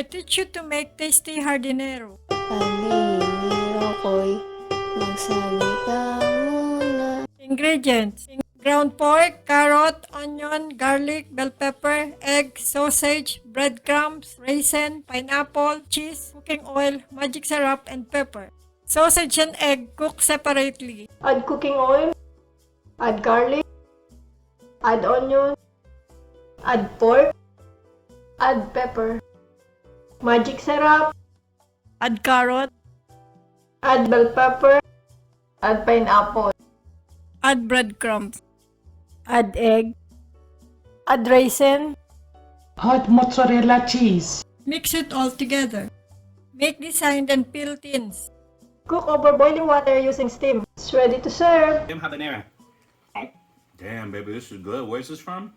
I teach you to make tasty Hardinero. Harinero ko'y magsalita muna. Ingredients: ground pork, carrot, onion, garlic, bell pepper, egg, sausage, breadcrumbs, raisin, pineapple, cheese, cooking oil, magic syrup, and pepper. Sausage and egg cook separately. Add cooking oil, add garlic, add onion, add pork, add pepper, magic syrup, Add carrot, add bell pepper, add pineapple, add breadcrumbs, add egg, add raisin, Add mozzarella cheese. mix it all together. Make designed and peel tins. cook over boiling water using steam. It's ready to serve. Habanero. Damn, baby, this is good. Where's this from?